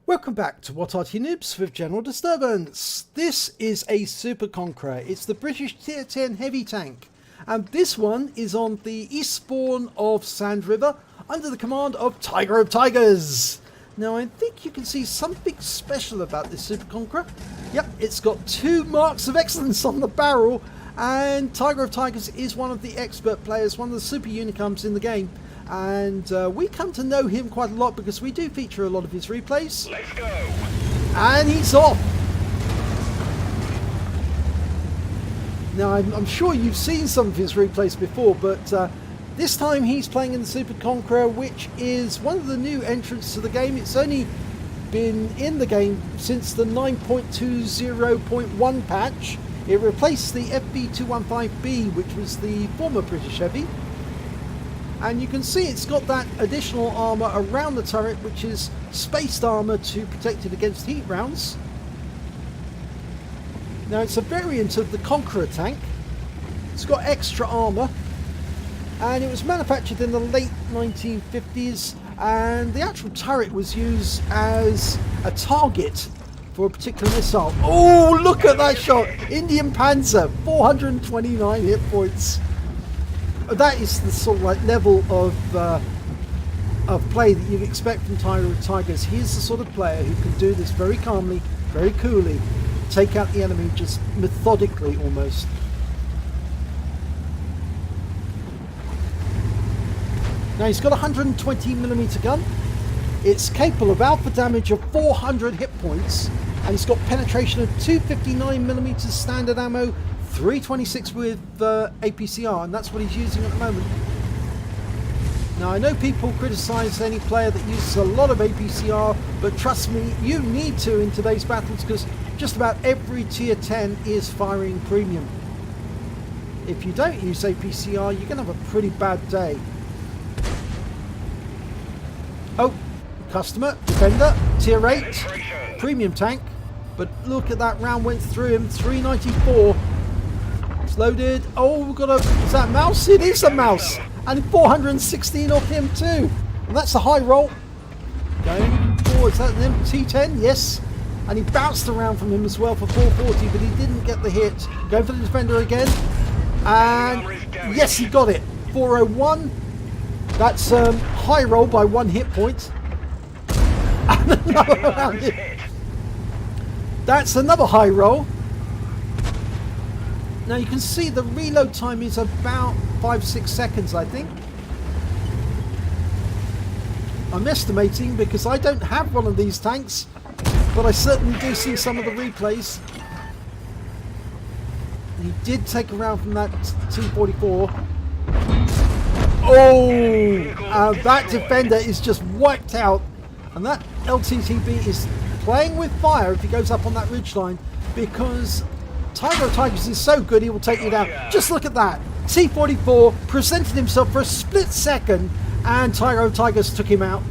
Welcome back to What Arty Noobs with General Disturbance. This is a Super Conqueror. It's the British Tier 10 heavy tank. And this one is on the east spawn of Sand River under the command of Tiger of Tigers. Now I think you can see something special about this Super Conqueror. Yep, it's got 2 marks of excellence on the barrel, and Tiger of Tigers is one of the expert players, one of the super unicums in the game. And we come to know him quite a lot because we do feature a lot of his replays. Let's go. And he's off. Now I'm sure you've seen some of his replays before, but this time he's playing in the Super Conqueror, which is one of the new entrants to the game. It's only been in the game since the 9.20.1 patch. It replaced the FB215B, which was the former British Heavy. And you can see it's got that additional armour around the turret, which is spaced armour to protect it against heat rounds. Now it's a variant of the Conqueror tank. It's got extra armour, and it was manufactured in the late 1950s, and the actual turret was used as a target for a particular missile. Oh, look at that shot! Indian Panzer, 429 hit points. That is the sort of like level of play that you'd expect from Tiger of Tigers. He's the sort of player who can do this very calmly, very coolly, take out the enemy just methodically almost. Now he's got a 120mm gun. It's capable of alpha damage of 400 hit points, and he's got penetration of 259mm standard ammo, 326 with APCR, and that's what he's using at the moment. Now I know people criticise any player that uses a lot of APCR, but trust me, you need to in today's battles, because just about every tier 10 is firing premium. If you don't use APCR, you're going to have a pretty bad day. Oh, customer, defender, tier 8, premium tank, but look at that round went through him, 394. Loaded. Oh, we've got a... Is that a mouse? It is a mouse. And 416 off him too. And that's a high roll. Going forward. Is that an T10? Yes. And he bounced around from him as well for 440, but he didn't get the hit. Going for the defender again. And yes, he got it. 401. That's high roll by 1 hit point. And another round hit. That's another high roll. Now you can see the reload time is about 5-6 seconds, I think. I'm estimating because I don't have one of these tanks, but I certainly do see some of the replays. He did take a round from that T44. Oh, that defender is just wiped out, and that LTTB is playing with fire if he goes up on that ridgeline, because Tiger of Tigers is so good he will take you down. Just look at that. T44 presented himself for a split second and Tiger of Tigers took him out.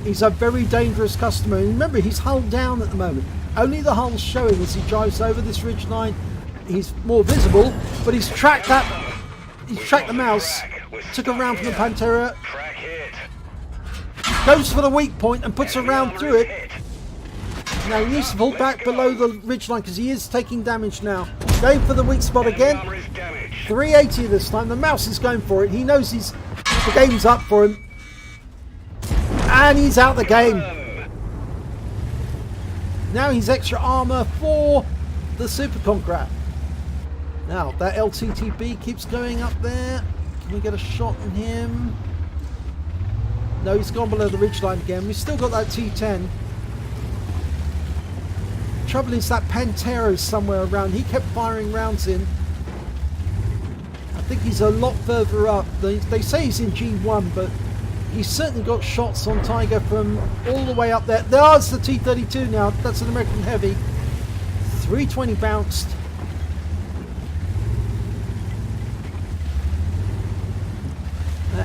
He's a very dangerous customer. And remember, he's hulled down at the moment. Only the hull's showing as he drives over this ridge line. He's more visible, but he's tracked that. He's tracked the mouse. Took a round from the Pantera. Goes for the weak point and puts a round through it. Now he needs to pull back below the ridgeline because he is taking damage now. Going for the weak spot again. 380 this time. The mouse is going for it. He knows the game's up for him. And he's out the game. Now he's extra armour for the Super Conqueror. Now that LTTB keeps going up there. Can we get a shot on him? No, he's gone below the ridgeline again. We've still got that T10. Trouble is that Pantera is somewhere around. He kept firing rounds in. I think he's a lot further up. They say he's in G1, but he's certainly got shots on Tiger from all the way up there. There's the T32 now. That's an American Heavy. 320 bounced.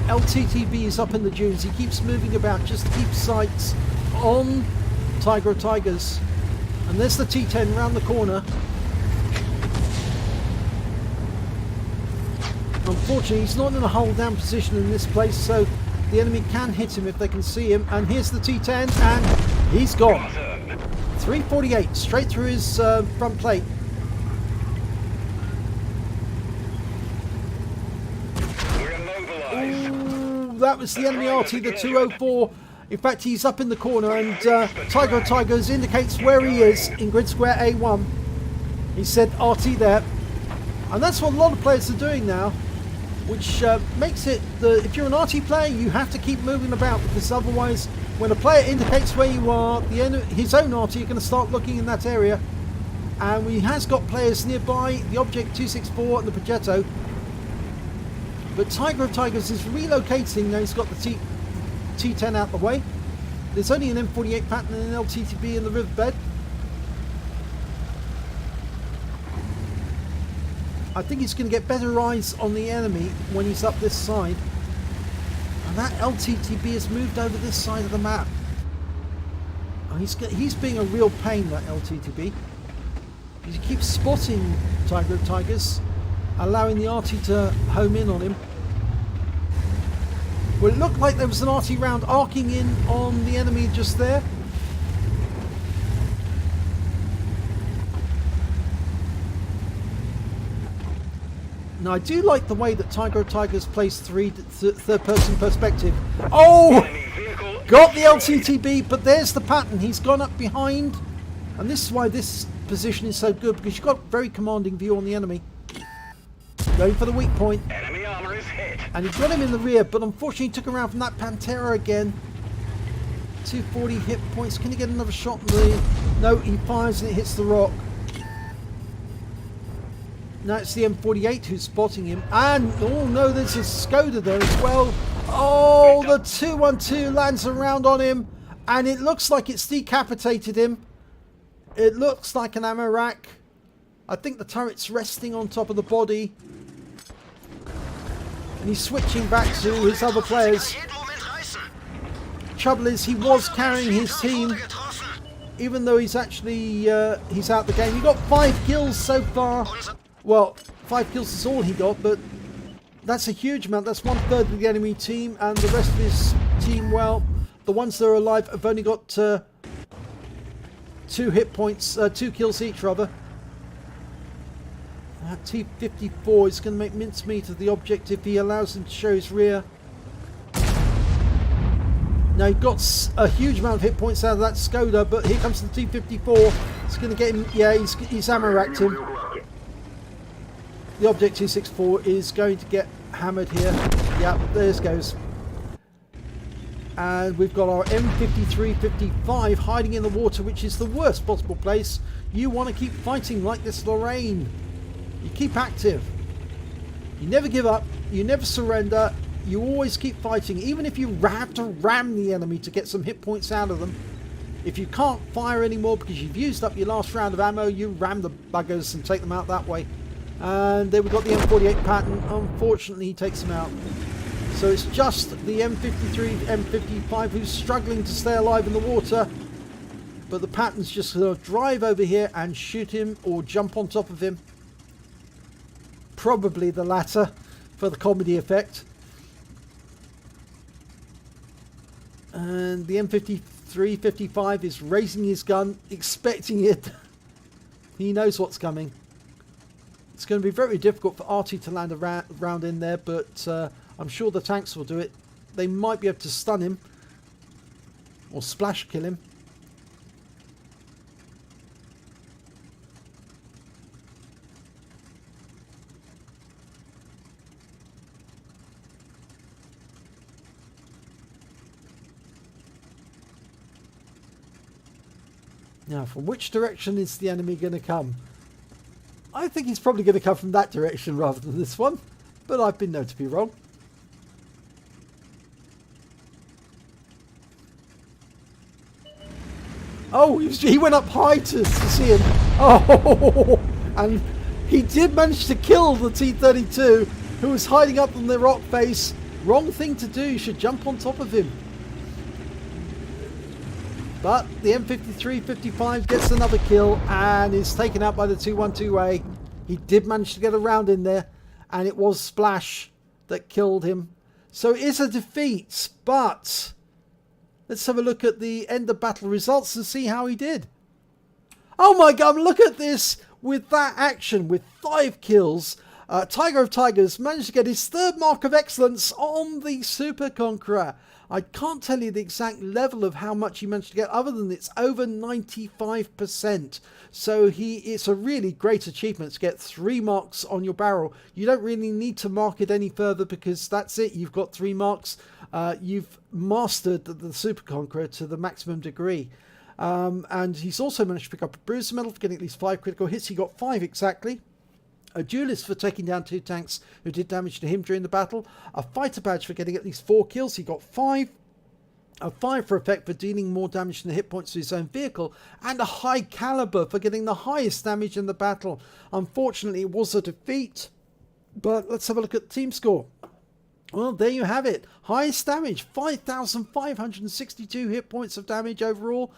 LTTB is up in the dunes. He keeps moving about just to keep sights on Tiger of Tigers. And there's the T10 round the corner. Unfortunately, he's not in a hold down position in this place, so the enemy can hit him if they can see him. And here's the T10, and he's gone. 348 straight through his front plate. Ooh, that was the enemy Arty, the 204. In fact, he's up in the corner, and Tiger of Tigers indicates where he is in grid square A1. He said Arty there. And that's what a lot of players are doing now, which makes it that if you're an Arty player, you have to keep moving about, because otherwise, when a player indicates where you are, his own Arty, you're going to start looking in that area. And he has got players nearby, the Object 264 and the Progetto. But Tiger of Tigers is relocating. Now he's got the T10 out the way. There's only an M48 pattern and an LTTB in the riverbed. I think he's going to get better eyes on the enemy when he's up this side. And that LTTB has moved over this side of the map. Oh, he's being a real pain, that LTTB. He keeps spotting Tiger of Tigers, allowing the Arty to home in on him. Well, it looked like there was an Arty round arcing in on the enemy just there. Now, I do like the way that Tiger of Tigers plays third-person perspective. Oh! Got the LTTB, but there's the pattern. He's gone up behind. And this is why this position is so good, because you've got a very commanding view on the enemy. Going for the weak point. Enemy armor is hit. And he got him in the rear, but unfortunately he took him around from that Pantera again. 240 hit points. Can he get another shot in the... No, he fires and it hits the rock. Now it's the M48 who's spotting him. And, oh no, there's a Skoda there as well. Oh, the 212 lands around on him. And it looks like it's decapitated him. It looks like an ammo rack. I think the turret's resting on top of the body. And he's switching back to his other players. Trouble is, he was carrying his team. Even though he's actually, he's out the game. He got 5 kills so far. Well, 5 kills is all he got, but that's a huge amount. That's 1/3 of the enemy team, and the rest of his team, well, the ones that are alive have only got 2 hit points, 2 kills each rather. That T-54 is going to make mincemeat of the Object if he allows him to show his rear. Now he got a huge amount of hit points out of that Skoda, but here comes the T-54. It's going to get him, yeah, he's ammo racked him. The Object 264 is going to get hammered here. Yeah, there it goes. And we've got our M53-55 hiding in the water, which is the worst possible place. You want to keep fighting like this, Lorraine. You keep active. You never give up. You never surrender. You always keep fighting, even if you have to ram the enemy to get some hit points out of them. If you can't fire anymore because you've used up your last round of ammo, you ram the buggers and take them out that way. And then we've got the M48 pattern. Unfortunately, he takes him out. So it's just the M53, M55 who's struggling to stay alive in the water. But the pattern's just going to drive over here and shoot him or jump on top of him. Probably the latter for the comedy effect. And the M53, 55 is raising his gun, expecting it. He knows what's coming. It's going to be very difficult for Arty to land a round in there, but I'm sure the tanks will do it. They might be able to stun him or splash kill him. Now, from which direction is the enemy going to come? I think he's probably going to come from that direction rather than this one, but I've been known to be wrong. Oh, he went up high to see him. Oh, and he did manage to kill the T-32, who was hiding up on the rock face. Wrong thing to do, you should jump on top of him. But the M53-55 gets another kill and is taken out by the 212A. He did manage to get a round in there, and it was Splash that killed him. So it is a defeat, but let's have a look at the end of battle results and see how he did. Oh my god, look at this! With that action, with 5 kills, Tiger of Tigers managed to get his 3rd mark of excellence on the Super Conqueror. I can't tell you the exact level of how much he managed to get, other than it's over 95%. So it's a really great achievement to get 3 marks on your barrel. You don't really need to mark it any further, because that's it. You've got 3 marks. You've mastered the Super Conqueror to the maximum degree. And he's also managed to pick up a Bruiser Medal for getting at least 5 critical hits. He got 5 exactly. A Duelist for taking down 2 tanks who did damage to him during the battle. A Fighter Badge for getting at least 4 kills. He got 5. A 5 for effect for dealing more damage than the hit points to his own vehicle. And a High Calibre for getting the highest damage in the battle. Unfortunately, it was a defeat. But let's have a look at the team score. Well, there you have it. Highest damage, 5,562 hit points of damage overall.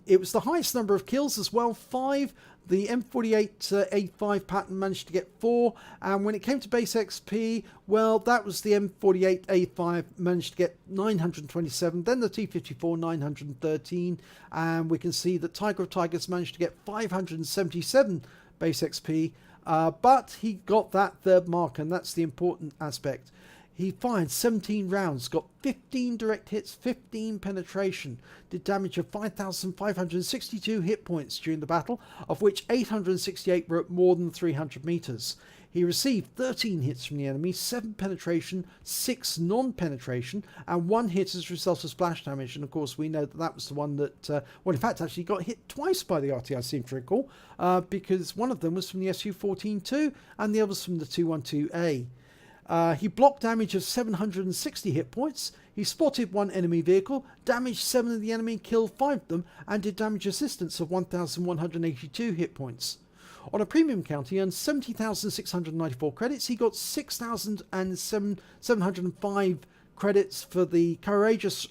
It was the highest number of kills as well, 5. The M48A5 pattern managed to get 4. And when it came to base XP, well, that was the M48A5 managed to get 927. Then the T54, 913. And we can see that Tiger of Tigers managed to get 577 base XP. But he got that 3rd mark, and that's the important aspect. He fired 17 rounds, got 15 direct hits, 15 penetration, did damage of 5,562 hit points during the battle, of which 868 were at more than 300 meters. He received 13 hits from the enemy, 7 penetration, 6 non-penetration, and 1 hit as a result of splash damage. And of course, we know that that was the one that, well, in fact, actually got hit twice by the Arty, I seem to recall, because one of them was from the Su-14-2 and the other was from the 212A. He blocked damage of 760 hit points. He spotted 1 enemy vehicle, damaged 7 of the enemy, killed 5 of them, and did damage assistance of 1,182 hit points. On a premium count, he earned 70,694 credits. He got 6,705 credits for the Courageous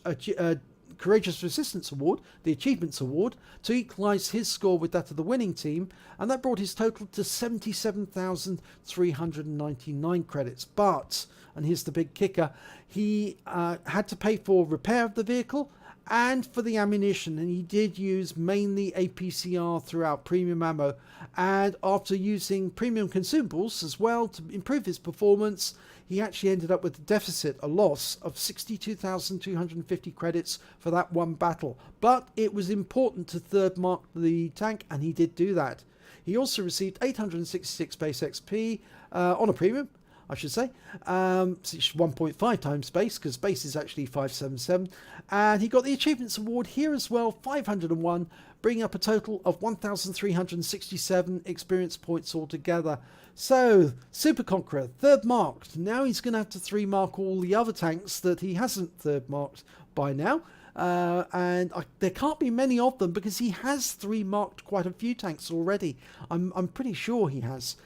Resistance Award, the Achievements Award, to equalise his score with that of the winning team, and that brought his total to 77,399 credits. But, and here's the big kicker, he had to pay for repair of the vehicle and for the ammunition, and he did use mainly APCR throughout premium ammo, and after using premium consumables as well to improve his performance, he actually ended up with a deficit, a loss of 62,250 credits for that one battle. But it was important to 3rd mark the tank, and he did do that. He also received 866 base XP on a premium, I should say. It's 1.5 times base, because base is actually 577. And he got the Achievements Award here as well, 501, bringing up a total of 1,367 experience points altogether. So, Super Conqueror, 3rd marked. Now he's going to have to 3 mark all the other tanks that he hasn't 3rd marked by now. There can't be many of them, because he has 3 marked quite a few tanks already. I'm pretty sure he has.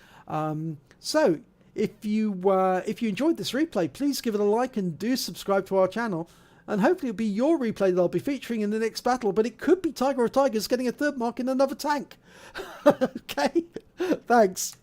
So, if you enjoyed this replay, please give it a like and do subscribe to our channel. And hopefully it'll be your replay that I'll be featuring in the next battle. But it could be Tiger of Tigers getting a 3rd mark in another tank. Okay, thanks.